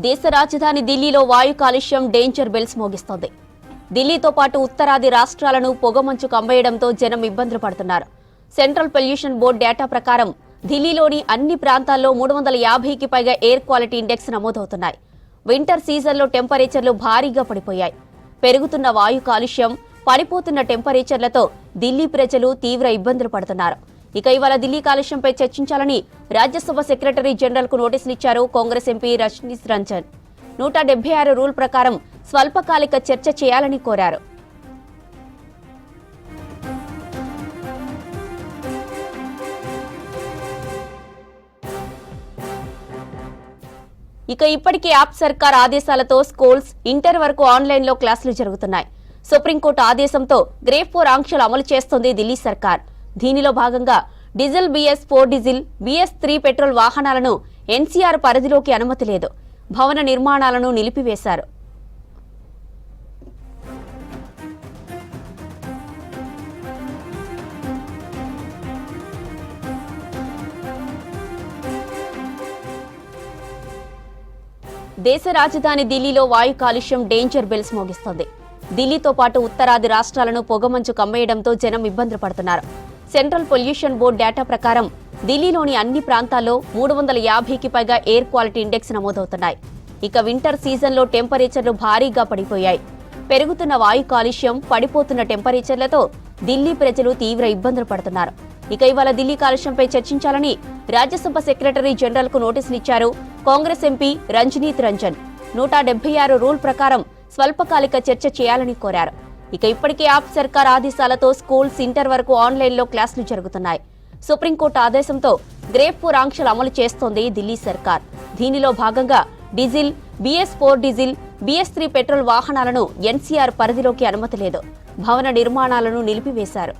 దేశ రాజధాని ఢిల్లీలో వాయు కాలుష్యం డేంజర్ బెల్స్ మోగిస్తోంది. ఢిల్లీతో పాటు ఉత్తరాది రాష్ట్రాలను పొగమంచు కమ్మేయడంతో జనం ఇబ్బందులు పడుతున్నారు. సెంట్రల్ పొల్యూషన్ బోర్డు డేటా ప్రకారం ఢిల్లీలోని అన్ని ప్రాంతాల్లో 350కి పైగా ఎయిర్ క్వాలిటీ ఇండెక్స్ నమోదవుతున్నాయి. వింటర్ సీజన్లో టెంపరేచర్లు భారీగా పడిపోయాయి. పెరుగుతున్న వాయు కాలుష్యం, పడిపోతున్న టెంపరేచర్లతో ఢిల్లీ ప్రజలు తీవ్ర ఇబ్బందులు పడుతున్నారు. ఇక ఇవాళ ఢిల్లీ కాలుష్యంపై చర్చించాలని రాజ్యసభ సెక్రటరీ జనరల్ కు నోటీసులు ఇచ్చారు కాంగ్రెస్ ఎంపీ రజనీత్ రంజన్. 176 రూల్ ప్రకారం స్వల్పకాలిక చర్చ చేయాలని కోరారు. ఇక ఇప్పటికే యాప్ సర్కార్ ఆదేశాలతో స్కూల్స్, ఇంటర్ వరకు ఆన్లైన్లో క్లాసులు జరుగుతున్నాయి. సుప్రీంకోర్టు ఆదేశంతో గ్రేడ్ 4 ఆంక్షలు అమలు చేస్తోంది ఢిల్లీ సర్కార్. దీనిలో భాగంగా diesel BS4 diesel, BS3 petrol వాహనాలను NCR పరిధిలోకి అనుమతి లేదు. భవన నిర్మాణాలను నిలిపివేశారు. దేశ రాజధాని ఢిల్లీలో వాయు కాలుష్యం డేంజర్ బెల్స్ మోగిస్తోంది. ఢిల్లీతో పాటు ఉత్తరాది రాష్ట్రాలను పొగమంచు కమ్మేయడంతో జనం ఇబ్బందులు పడుతున్నారు. సెంట్రల్ పొల్యూషన్ బోర్డు డేటా ప్రకారం ఢిల్లీలోని అన్ని ప్రాంతాల్లో 350కి పైగా ఎయిర్ క్వాలిటీ ఇండెక్స్ నమోదవుతున్నాయి. ఇక వింటర్ సీజన్లో టెంపరేచర్లు భారీగా పడిపోయాయి. పెరుగుతున్న వాయు కాలుష్యం, పడిపోతున్న టెంపరేచర్లతో ఢిల్లీ ప్రజలు తీవ్ర ఇబ్బందులు పడుతున్నారు. ఇక ఇవాళ ఢిల్లీ కాలుష్యంపై చర్చించాలని రాజ్యసభ సెక్రటరీ జనరల్ కు నోటీసులు ఇచ్చారు కాంగ్రెస్ ఎంపీ రజనీత్ రంజన్. 176 రూల్ ప్రకారం స్వల్పకాలిక చర్చ చేయాలని కోరారు. ఇక ఇప్పటికే యాప్ సర్కార్ ఆదేశాలతో స్కూల్స్, ఇంటర్ వరకు ఆన్లైన్లో క్లాసులు జరుగుతున్నాయి. సుప్రీంకోర్టు ఆదేశంతో గ్రేడ్ 4 ఆంక్షలు అమలు చేస్తోంది ఢిల్లీ సర్కార్. దీనిలో భాగంగా diesel, BS4 diesel, BS3 petrol వాహనాలను NCR పరిధిలోకి అనుమతి లేదు. భవన నిర్మాణాలను నిలిపివేశారు.